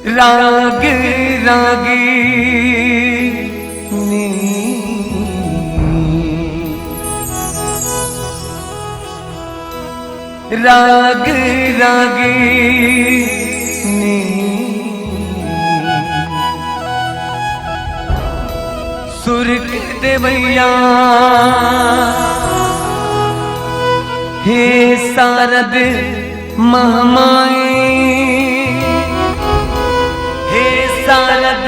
राग रागिनी राग रागिनी सुर के देवैया हे शारद महामाई हे शारद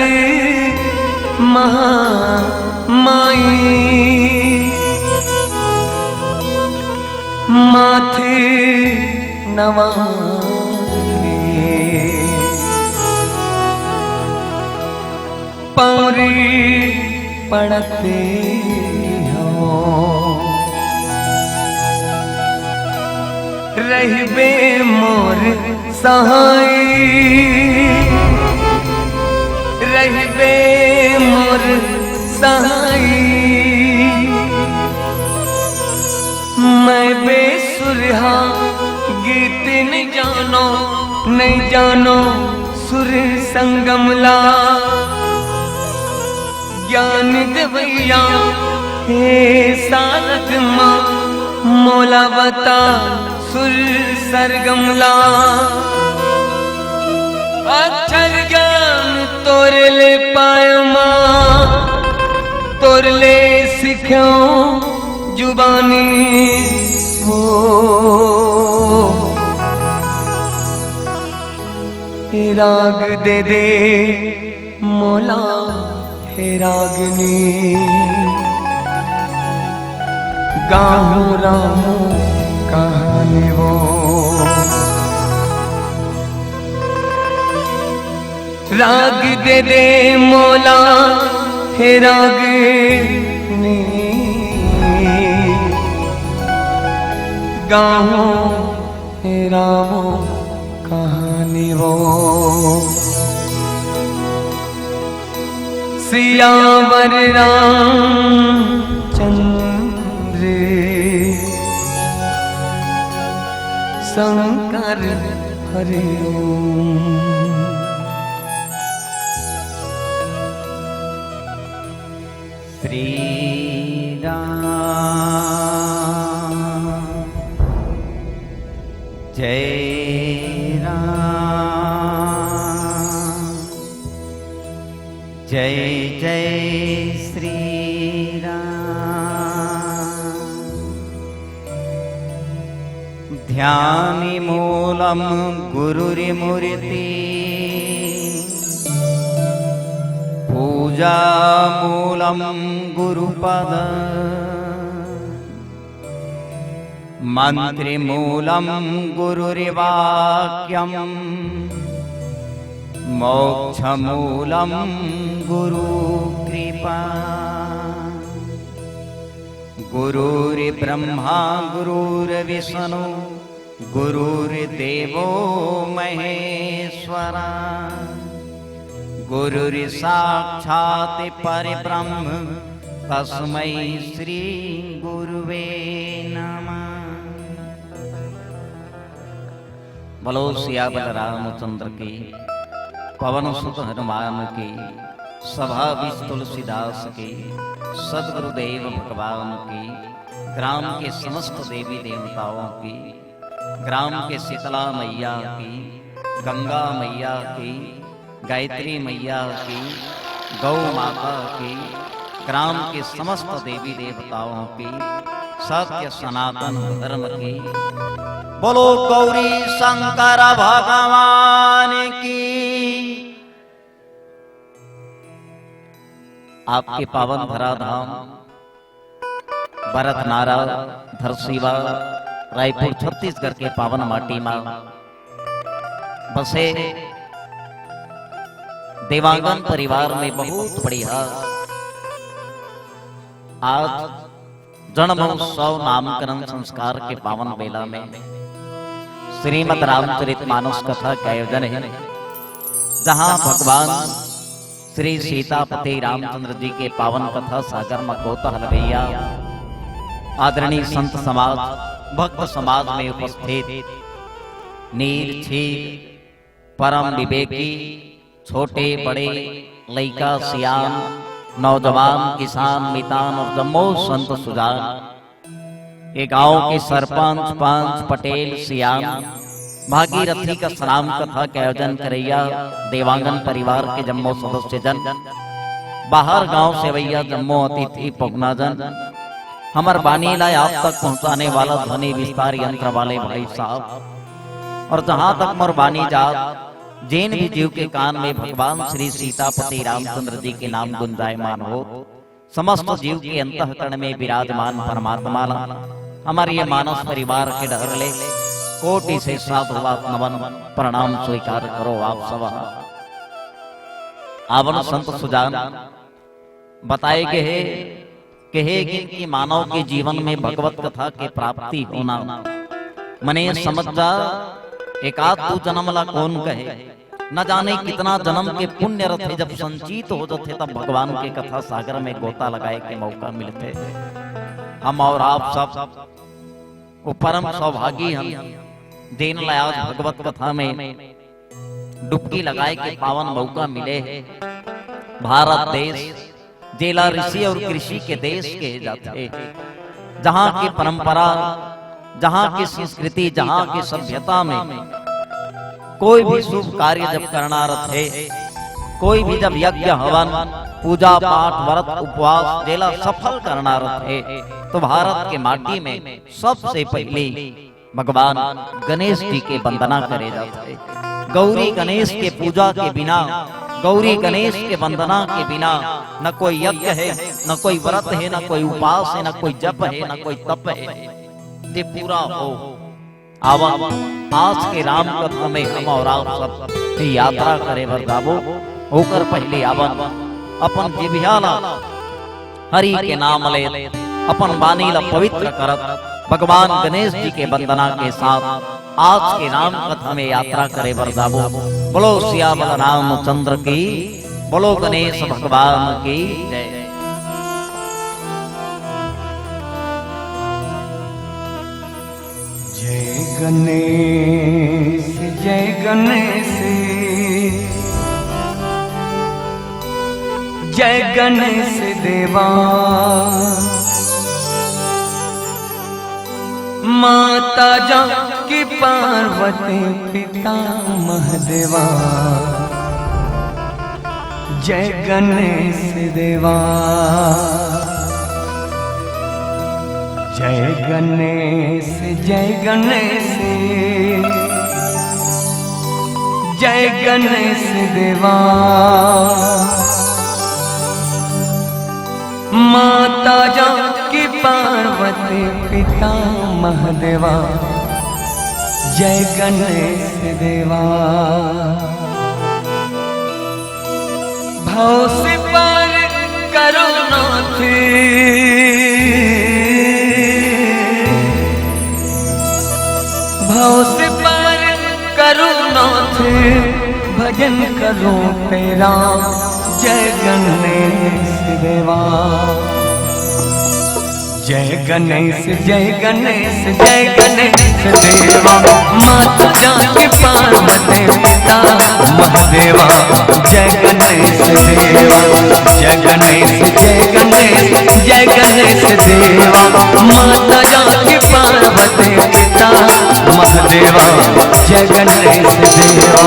महामाई माथे नवाए पौरी पड़ते हो रहबे मोर सहाय रहबे मोर सहाय मैं बेसुरहा गीत नहीं जानो सुर संगमला ज्ञान देवैया हे सारद माँ मोला बता सुर सरगमला अक्षर ज्ञान तोरे ले पायो माँ तोरे ले सिखो जुबानी हो राग दे दे मोला हे रागनी गाहूं रामू कहानी वो राग दे दे मोला हे रागनी गाहूं हे रामू कहानी वो सियावर रामचंद्र शंकर हरि ओम। श्री राम जय जय जय श्री राम। ध्यानि मूलम गुरुरिमूर्ति पूजा मूलम गुरुपद मंत्री मूलम गुरुरिवाक्यम मोक्षमूलम गुरु कृपा गुरुर्ब्रह्मा गुरुर्विष्णु गुरुर्देवो महेश्वरा गुरुर्साक्षात् परब्रह्म तस्मै श्री गुरुवे नमः। बोलो सियावर रामचंद्र की पवन सुत हनुमान की सभा विष तुलसीदास की सद्गुरुदेव भगवान की ग्राम के समस्त देवी देवताओं की ग्राम के शीतला मैया की गंगा मैया की गायत्री मैया की गौ माता की ग्राम के समस्त देवी देवताओं की सत्य सनातन धर्म की बोलो गौरी शंकर भगवान की। आपके पावन धरा धाम भरत नारा धरसीवा रायपुर छत्तीसगढ़ के पावन माटी में बसे देवांगन परिवार में बहुत बढ़िया आज जन्मोत्सव नामकरण संस्कार के पावन बेला में श्रीमद् रामचरितमानस कथा का आयोजन है, जहां भगवान श्री सीतापति रामचंद्र जी के पावन कथा सागर में कौतूहल भैया आदरणीय संत समाज भक्त समाज में उपस्थित नीर छी परम विवेकी छोटे बड़े, लइका सियान, नौजवान, किसान, मितान और जम्मो संत सुजान, ये गांव के सरपंच, पंच, पटेल, सियान, भागीरथी का सनाम कथा के आयोजन करैया देवांगन परिवार के जम्मो सदस्य जन, बाहर गांव से भैया जम्मो अतिथि पहुना जन, हमर बानी ला आप तक पहुंचाने वाला ध्वनि विस्तार यंत्र वाले भाई साहब, और जहां तक मोर बानी जात जैन भी जीव के कान में भगवान श्री सीतापति रामचंद्र जी के नाम गुंजायमान हो, समस्त जीव के अंतःकरण में विराजमान परमात्मा ला हमारे ये मानस परिवार के डर ले कोटि से साधुवाद नमन प्रणाम स्वीकार करो आप सब। आवन संत सुजान बताए गए कि मानव के जीवन में भगवत कथा के प्राप्ति होना मने समझ जा एकाध तू जन्म ला कौन कहे, न जाने कितना जन्म के पुण्य रथे जब संचित हो जाते तब भगवान के कथा सागर में गोता लगाए के मौका मिलते। हम और आप सब वो परम सौभागी हम देन लायाज भगवत कथा में डुबकी लगाए के पावन मौका मिले है। भारत देश जेला ऋषि और कृषि के देश के जाते, जहाँ की परंपरा, जहाँ की संस्कृति, जहाँ की सभ्यता में कोई भी शुभ कार्य जब करना रहे, कोई भी जब यज्ञ हवन पूजा पाठ व्रत उपवास जेला सफल करना रहे, तो भारत के माटी में सबसे पहले भगवान गणेश जी के वंदना करे जाते। गौरी गणेश के पूजा के बिना, गौरी गणेश के वंदना के बिना न कोई यज्ञ है, न कोई व्रत है, न कोई उपवास है, न कोई जप है, न कोई तप है, ये पूरा हो। आवन आज के राम कथा में हम और आप सब यात्रा करे बरदाबो होकर पहले आवन अपन जिभियाला हरि के नाम ले, अपन वाणी ला पवित्र करत भगवान गणेश जी के वंदना के साथ आज के राम कथा में यात्रा करे बरदाबो। बोलो सियावर रामचंद्र की, बोलो गणेश भगवान की जय। जय गणेश जय गणेश जय गणेश देवा, माता जानकी पार्वती पिता महादेवा, जय गणेश देवा, जय गणेश जय गणेश जय गणेश देवा, माता जानकी पार्वती पिता महादेवा, जय गणेश देवा। भव से पार करो नाथ, भव से पार करो नाथ, भजन करो तेरा, जय गणेश देवा, जय गणेश जय गणेश जय गणेश देवा, माता जानकी पार्वती पिता महादेवा, जय गणेश देवा, जय गणेश जय गणेश जय गणेश देवा, माता जानकी पार्वती पिता महादेवा, जय गणेश देवा।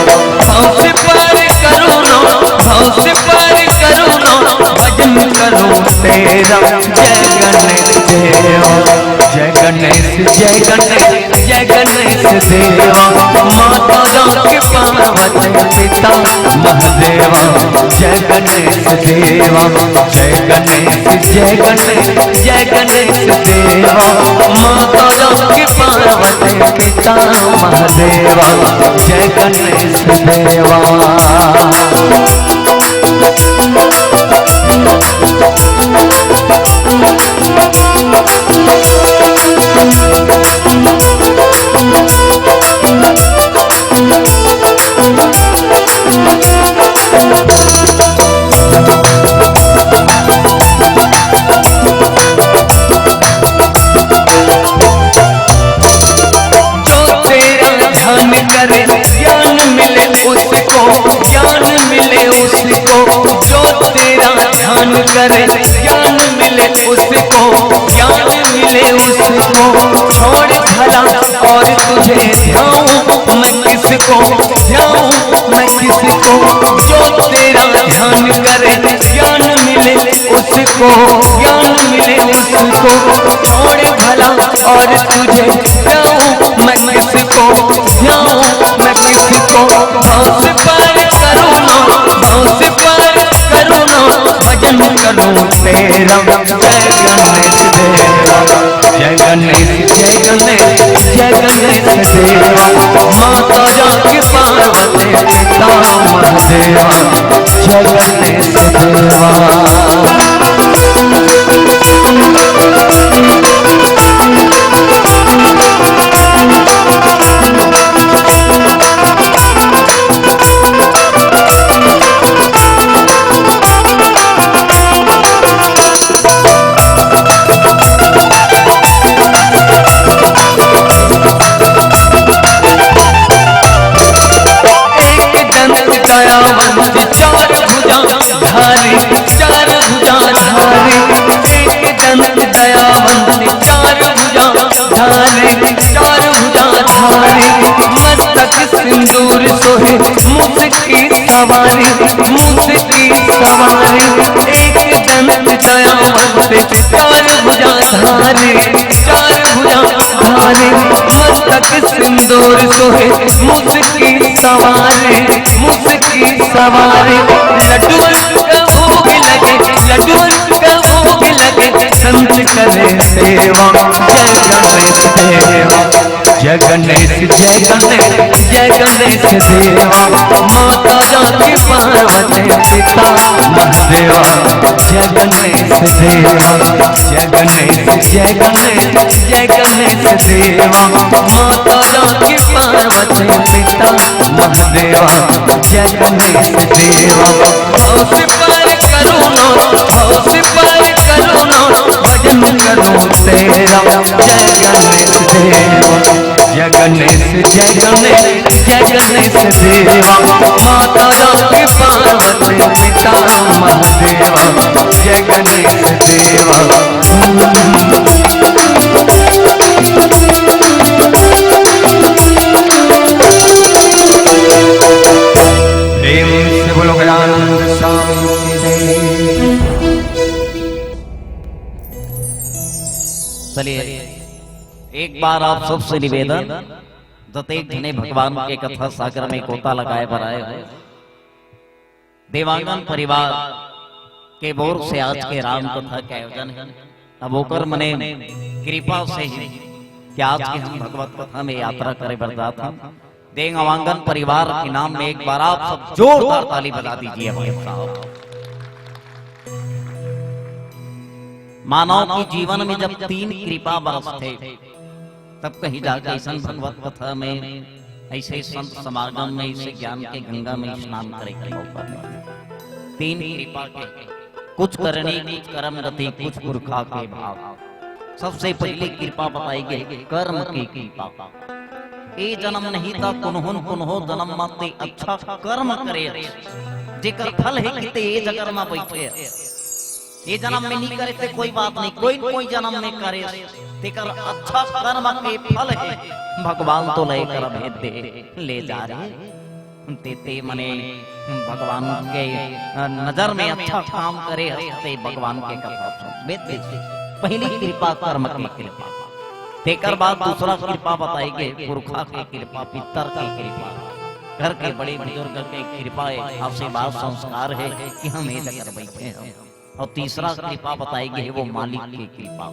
भाव से पार करो ना, भाव से पार करो ना, भजन करो तेरा, जय गणेश देवा, जय गणेश जय गणेश जय गणेश देवा, माता जानकी पार्वती पिता महादेवा, जय गणेश देवा, जय गणेश जय गणेश जय गणेश देवा, माता जानकी पार्वती पिता महादेवा, जय गणेश देवा। ज्ञान मिले करे ज्ञान मिले उसको, ज्ञान मिले उसको। छोड़ भला और तुझे ध्याऊं मैं किसको, ध्याऊं मैं किसको। जो तेरा ध्यान करे ज्ञान मिले उसको, ज्ञान मिले उसको। छोड़ भला और तुझे ध्याऊं मैं किसको, ध्याऊं मैं किसको। भाव से पार करुणा, भाव से पार करुणा, भजन करूं तेरा। जय गणेश देवा, जय गणेश, जय गणेश देवा। माता जाके पार्वती पिता महादेवा, जय गणेश देवा। चार भुजा धारी, चार भुजा धारी। एक दंत दयावंत चार भुजा धारी, चार भुजा धारी। मस्तक सिंदूर सोहे मुझकी सवारी, मुझकी सवारी। एक दंत दयावंत चार भुजा धारी, चार भुजा धारी। मस्तक सिंदूर सोहे मुझकी सवारी, मुझकी सवारी। लड्डुअन का भोग लगे, लड्डुअन का भोग लगे, संत करे सेवा। जय गणेश देवा, जय गणेश, जय गणेश, जय गणेश देवा। माता जाके पार्वती पिता महादेवा, जय गणेश देवा। जय गणेश, जय गणेश, जय गणेश देवा। माता जाके पार्वती पिता महादेवा, जय गणेश देवा। भाव से पार करुणा, भाव से पार करुणा, भजन करूं तेरा। जय गणेश देवा, जय गणेश, जय गणेश, जय गणेश देवा। माता जाके पार्वती पिता महादेवा, जय गणेश देवा। प्रेम से बोलो गजानन स्वामी की जय। चलिए एक बार आप सबसे निवेदन, जतेक जने भगवान के कथा सागर में गोता लगाए भराए हो, देवांगन परिवार के बोर से आज के राम कथा के आयोजन है। अब होकर मने कृपा से ही कि आज के हम भगवत कथा में यात्रा करे बरदात हम देवांगन परिवार के नाम में एक बार आप सब जोरदार ताली बजा दीजिए भाई साहब। मानव के जीवन में जब 3 कृपा बरस थे, तब कहीं जाकर ऐसा भगवत कथा में, ऐसे संत समागम में, ऐसे ज्ञान के गंगा में स्नान करे के मौका मिला। 3 कृपा के, कुछ करने, कुछ कर्म गति, कुछ पुरखा के भाव। सबसे पहले कृपा बताई गई कर्म की कृपा। ए जन्म नहीं था कुनहुन कुनहो जन्म माते अच्छा कर्म करे, जेकर फल है किते ए जगर में बैठे। ये जन्म में नहीं करे ते कोई बात नहीं, कोई जन्म में करे तेकर अच्छा कर्म के फल है भगवान तो ले कर भेद ले जा रहे ते मने भगवान के नजर में अच्छा काम करे ते भगवान के कथा सुन वेद। पहली कृपा कर्म की कृपा, तेकर बाद दूसरा कृपा बताएंगे पुरखा की कृपा, पितर की कृपा, घर के बड़े बुजुर्ग के कृपा है, आशीर्वाद संस्कार है कि हम ये जगह बैठे हैं। और तीसरा कृपा बताएंगे वो मालिक की कृपा,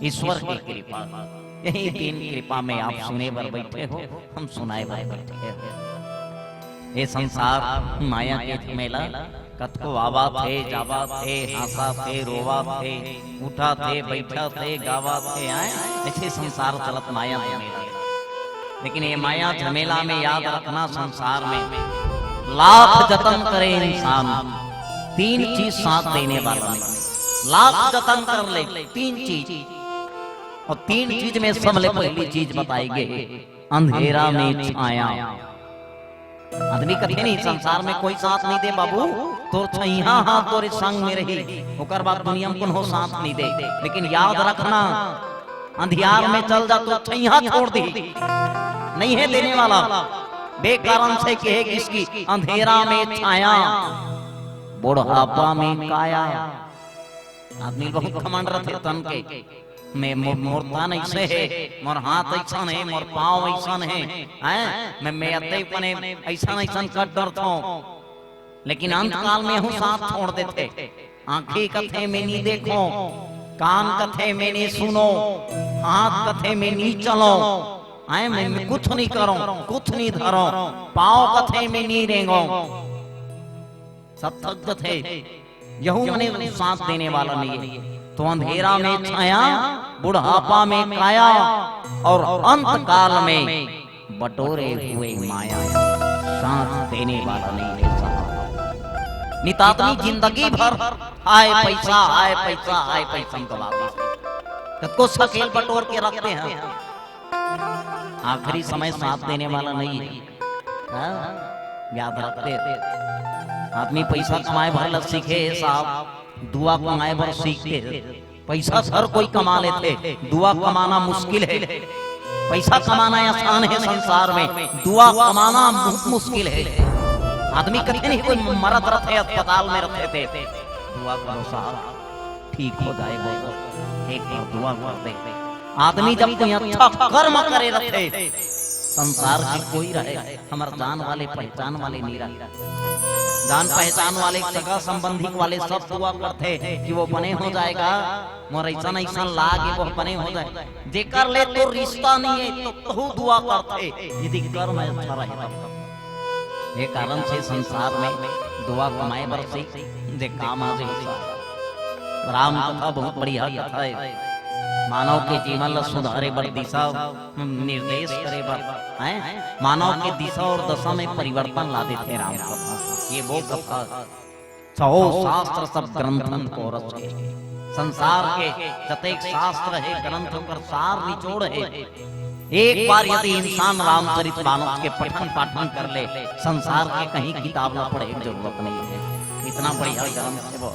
ईश्वर की कृपा। यही 3 कृपा में आप सुने बर बैठे हो, हम सुनाए बर बैठे हो। ये संसार माया के झमेला, कतको आवा थे, जावा थे, हंसा थे, रोवा थे, उठा थे, बैठा थे, गावा थे, आए ऐसे संसार चलत माया झमेला। लेकिन ये माया झमेला में याद रखना, संसार में लाख जतन करे इंसान, 3 चीज साथ देने वाला नहीं। लाख जतन कर ले 3 चीज, और 3 चीज में सबसे पहली चीज बताई गई अंधेरा में छाया। आदमी कभी नहीं, संसार में कोई साथ नहीं दे बाबू, तो छैया हाथ तोरे संग में रही, ओकर बाद दुनिया में कोनो साथ नहीं दे। लेकिन याद रखना, अंधियार में चल जा तो छैया छोड़ दी, नहीं है देने वाला। बेकारण से कहे किसकी अंधेरा में छाया, बुढ़ापा में काया। आदमी बहुत घमंड रहते तन के, मैं मोर तन ऐसे है, मोर हाथ ऐसा है, मोर पाँव ऐसा है, हैं मैं अते पने ऐसा ऐसा कर डरता हूँ। लेकिन अंत काल में हूँ साथ छोड़ देते। आंखें कथे में नहीं देखो, कान कथे में नहीं सुनो, हाथ कथे में नहीं चलो, आए मैं कुछ नहीं करो, कुछ नहीं धरो, पाँव कथे में नहीं रेंगो, सब थक थे। यहू मने साथ देने वाला नहीं है। तो अंधेरा में छाया, बुढ़ापा में काया, और अंत काल में बटोरे हुए माया, साथ देने वाला नहीं है। नितातनी जिंदगी भर आए पैसा आए पैसा आए पैसा कमाते, को सकेल बटोर के रखते हैं, आखिरी समय साथ देने वाला नहीं है। याद रखते, आदमी पैसा कमाए भर सीखे साहब, दुआ कमाए भर सीखते। पैसा हर कोई कमा लेते, दुआ कमाना मुश्किल है। पैसा कमाना आसान है संसार में, दुआ कमाना बहुत मुश्किल है। आदमी कभी नहीं कोई मरद रहते अस्पताल में रहते थे, दुआ करो साहब ठीक हो जाएगा, एक बार दुआ कर दे। आदमी जब कोई अच्छा कर्म करे रहते, संसार की कोई रहे, हमारे जान वाले पहचान वाले नहीं रहे, जान पहचान वाले सगा संबंधी वाले सब दुआ करते कि वो बने हो जाएगा, मोर ऐसा ऐसा लागे वो बने हो जाए। जेकर ले तो रिश्ता नहीं है तो दुआ करते, यदि कर्म अच्छा रहे तब। ये कारण से संसार में दुआ कमाए बर से जे काम आ जाए। राम कथा बहुत बढ़िया कथा है, मानव के जीवन ला सुधारे बर दिशा निर्देश करे बर, हैं मानव के दिशा और दशा में परिवर्तन ला देते राम कथा। ये वो कथा सौ शास्त्र सब ग्रंथन को रच के, संसार के जतेक शास्त्र है ग्रंथ कर सार निचोड़ है। एक बार यदि इंसान रामचरितमानस के पठन पाठन कर ले, संसार के कहीं किताब न पढ़े की जरूरत नहीं है। इतना बढ़िया ग्रंथ है वो।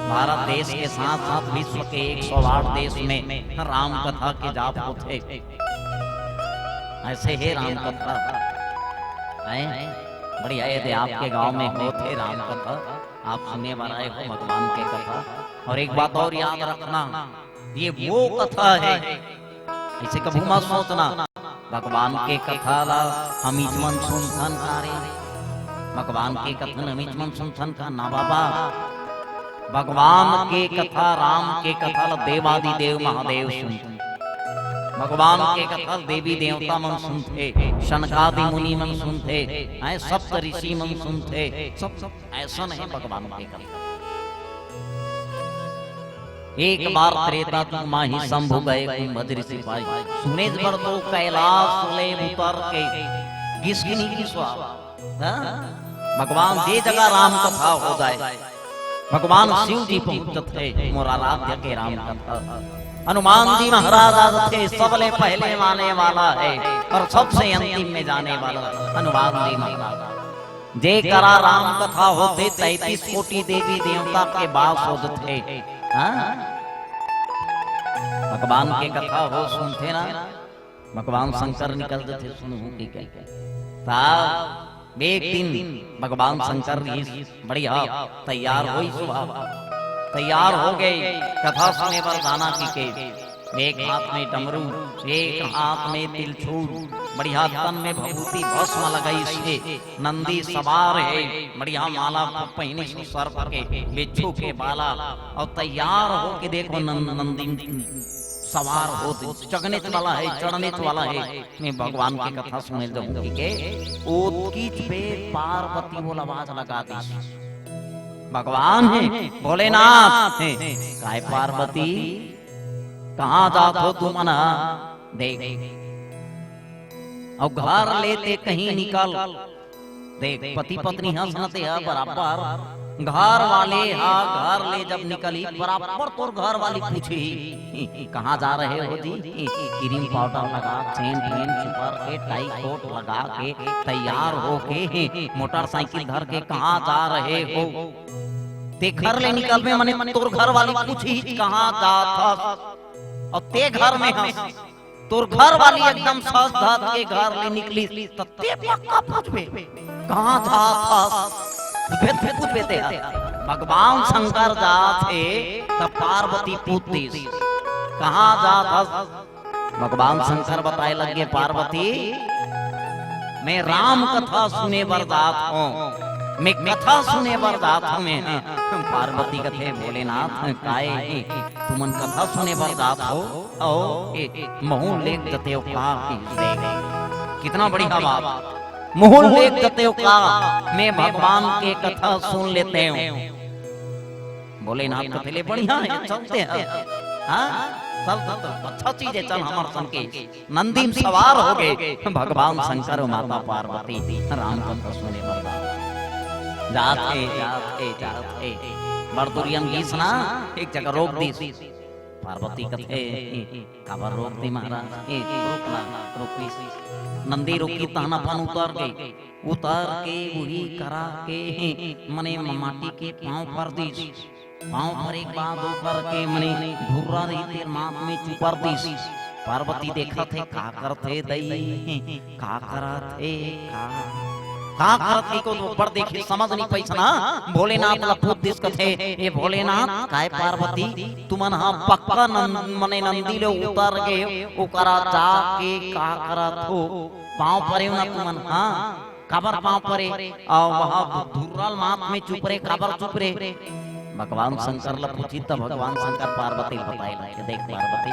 भारत देश के साथ साथ विश्व के 108 देश में राम कथा के जाप होते, ऐसे है राम कथा है बढ़िया। यदि आपके गांव में होते राम कथा, आप सुनने वाला है भगवान के कथा। और एक बात और याद रखना, ये वो कथा है, इसे कभी मत सोचना भगवान के कथा ला हम मन सुनथन करे, भगवान के कथन हम मन सुनथन का ना बाबा। भगवान के कथा राम के कथा ला देवादि देव महादेव सुनते, भगवान के कथा देवी देवता मन सुनते, शनकादि मुनि मन सुनते, सप्त ऋषि मन सुनते, सब ऐसा नहीं भगवान के कथा। एक बार त्रेता तुम माही शंभु गए कुंभ ऋषि पाई, सुने पर तो कैलाश ले उतर के गिसगिनी की स्वाद। भगवान जे जगह राम कथा हो जाए, भगवान शिव जी पहुंचते मोराराध्य के राम कथा। हनुमान जी महाराज थे सबले पहले माने वाला है और सबसे अंतिम में जाने वाला हनुमान जी महाराज। जे करा राम कथा होते 33 कोटि देवी देवता के बास होते। भगवान के कथा हो सुनते ना, भगवान शंकर निकलते थे सुनू की साहब। एक दिन भगवान शंकर बढ़िया तैयार हुई, सुबह तैयार हो गए कथा सुने पर गाना की के। एक हाथ में डमरू, एक हाथ में तिलछूल, बढ़िया तन में भभूति भस्म लगाई से नंदी सवार है, बढ़िया माला पहनी सर्प के बिच्छू के बाला, और तैयार हो के देखो नंदी सवार हो चढ़ने वाला है, चढ़ने वाला है। मैं भगवान की कथा सुने जाऊंगी के ओतकीच पे पार्वती बोल आवाज लगा दी, भगवान है भोलेनाथ है, काय पार्वती कहाँ जात हो तुम ना देख, और घर लेते कहीं निकल देख। पति पत्नी हंसते हैं बराबर, घर वाले घर ले जब निकली बराबर तोर घर वाली पूछी कहाँ जा रहे हो जी? क्रीम पाउडर लगा चेन पेन छुपर के टाई कोट लगा के तैयार हो के मोटरसाइकिल धर के कहाँ जा रहे हो? ते घर ले निकल में मने तोर घर वाली पूछी कहाँ जा था और ते घर में हंस तोर घर वाली एकदम सज धज के घर ले निकली तो ते पक्का पूछबे कहाँ जा था? कुछ बेते भगवान शंकर जा थे तब पार्वती पूछती कहाँ जा था? भगवान शंकर बताए लगे पार्वती मैं राम कथा सुने बरदात हूँ, मैं कथा सुने बरदात हूँ मैं। पार्वती कथे भोलेनाथ काहे तुमन कथा सुने बरदात हो ओ महू लेख जते कितना बड़ी बात मोहन लेख जते का मैं भगवान के कथा सुन लेते हूँ। भोलेनाथ कथे ले बढ़िया है चलते हैं हाँ चल अच्छा चीज है चल हमार सन के नंदी में सवार हो गए भगवान शंकर और माता पार्वती राम कथा सुने बरदात जाते जाते जाते बड़दुरियन गीस ना एक जगह रोक दी पार्वती कथे काबर रोक दी महाराज रोकना रोकी नंदी रोकी तहना फन उतर गई उतर के वही करा के मने माटी के पांव पर दी पांव पर एक बात ऊपर के मने धुर्रा रही तेर माथ में चुपर दी पार्वती देखा थे का करते दई का करा थे का करत को ऊपर देखे समझ नहीं पैसा ना भोलेनाथ लपूत दिस कथे ये भोलेनाथ काय पार्वती तुमन हां पक्का मने नंदी ले उतर गए ओकरा जा के का करत हो पांव परे ना तुमन हां काबर पांव परे आ वहां धुर्रल माथ में चुप रे काबर चुप रे भगवान शंकर ल पूछी तब भगवान शंकर पार्वती बताए कि देख पार्वती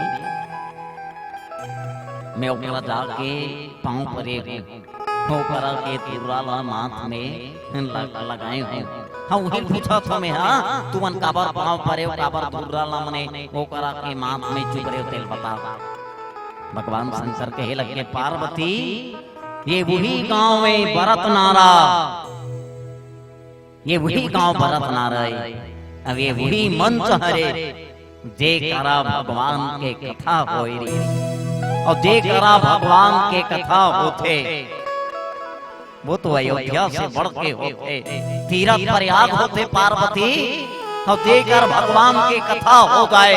मैं ओकरा जा के पांव परे ओकरा के धुर्रल माथ में लगाए हैं हाँ वही पूछा था मैं हाँ तुमन काबर पांव परे काबर धुर्रल मने ओकरा के माथ में चुप रे तेल बता। भगवान शंकर कहे लगे पार्वती ये वही गांव में भरत नारा ये वही गांव भरत नारा अब ये वही मंच हरे जे करा भगवान के कथा होई और जे करा भगवान के कथा होते वो तो अयोध्या से बढ़ के होते तीरथ प्रयाग होते पार्वती और देकर भगवान के कथा हो जाए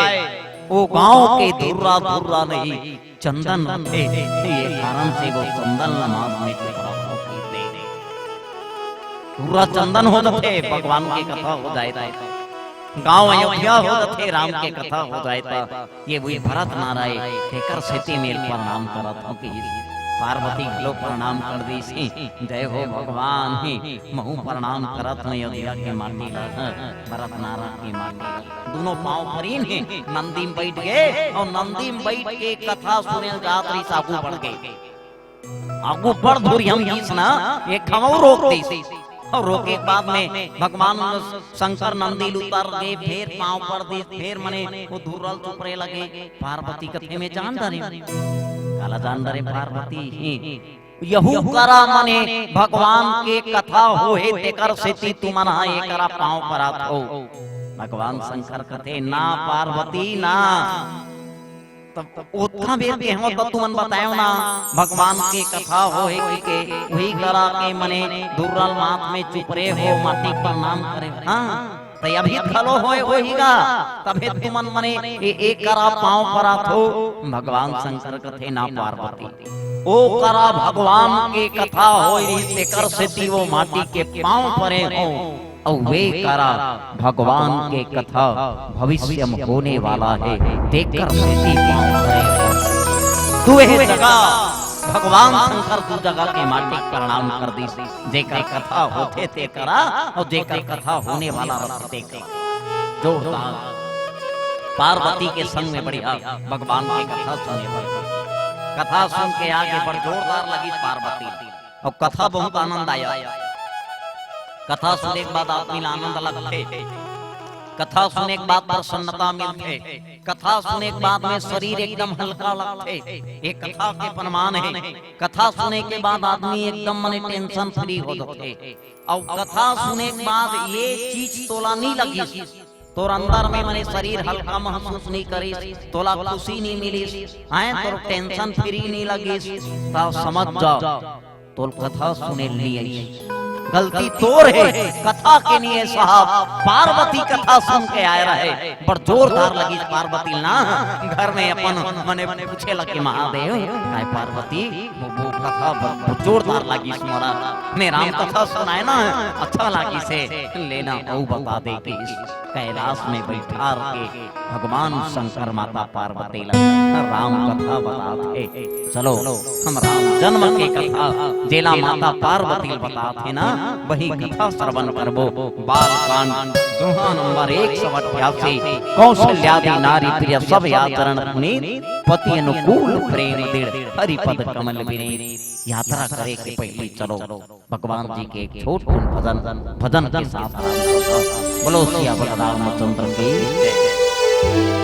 वो गांव के धुर्रा धुर्रा नहीं चंदन रखे ये कारण से वो चंदन नाम में पूरा चंदन हो जाते भगवान की कथा हो जाए गांव अयोध्या हो जाते राम के कथा हो जाए ये वही भरत नाराय तेकर सेती मेल प्रणाम करत हो कि पार्वती लो प्रणाम कर दी सी जय हो भगवान ही महू प्रणाम करत अयोध्या के माटी भरत नारा की माटी दोनों पांव परीन है नंदी में बैठ गए और नंदी में बैठ के कथा सुने जात्री सागू बढ़ गए आगू बढ़ दूरी हम ना एक खमौ रोक दी और रोके बाद में भगवान शंकर नंदी उतर गए फिर पांव पड़ दी फिर मने वो धुर्रल चुपरे लगे पार्वती कथे में जान डरे काला जान डरे पार्वती यहू करा मने भगवान के कथा होए तेकर सेती तुमन हा एकरा पांव परात हो भगवान शंकर कथे ना पार्वती ना तब उतना बेर के हम तो तुमन बतायो ना भगवान के कथा होए के वही करा के मने दुर्रल माथ में चुपरे हो माटी प्रणाम करे हां तो अभी खलो होए वहीगा तबे तुमन मने एक करा पांव परात हो भगवान शंकर कथे ना पार्वती ओ करा भगवान के कथा होई तेकर सेती वो माटी के पांव परे हो और वे करा भगवान के कथा भविष्य में होने वाला है देखकर सेती पांव परे तू है जगह भगवान शंकर तू जगह के माटी प्रणाम कर दी जेकर कथा होते ते करा और जेकर कथा होने वाला रहते जोरदार पार्वती के संग में बढ़िया भगवान की कथा सुने कथा सुन के आगे बढ़ जोरदार लगी पार्वती और कथा बहुत आनंद आया कथा सुनने के बाद आदमी आनंद लगते कथा सुने के बाद प्रसन्नता मिलते, कथा सुने के बाद में शरीर एकदम हल्का लगते। एक कथा के प्रमाण है, कथा सुने के बाद आदमी एकदम मने टेंशन फ्री हो जाते। और कथा सुने के बाद ये चीज तोला नहीं लगी, तोर अंदर में मने शरीर हल्का महसूस नहीं करी, तोला खुशी नहीं मिली, आए तो टेंशन फ्री नहीं लगी, तो समझ जाओ तो कथा सुने नहीं आई, गलती तोर है, कथा के लिए साहब पार्वती कथा सुन के आए रहे, पर जोरदार लगी पार्वती ना घर में अपन मने पूछे लगे महादेव काय पार्वती वो कथा बहुत जोरदार लगी सुनरा, मैं राम कथा सुनाए ना अच्छा लगी से लेना ओ बता दे कि कैलाश में बैठा के भगवान शंकर माता पार्वती राम कथा बताते। चलो हम राम जन्म के कथा जेला माता पार्वती बताते ना वही कथा श्रवण करबो। बालकांड दोहा नंबर 188 कौशल्यादि नारी प्रिय सब आचरण पुनीत पति अनुकूल प्रेम दृढ़ हरिपद कमल विनीत। यात्रा करे के पहले चलो भगवान जी के एक छोट भजन के साथ बोलो सिया बलराम चंद्र की जय।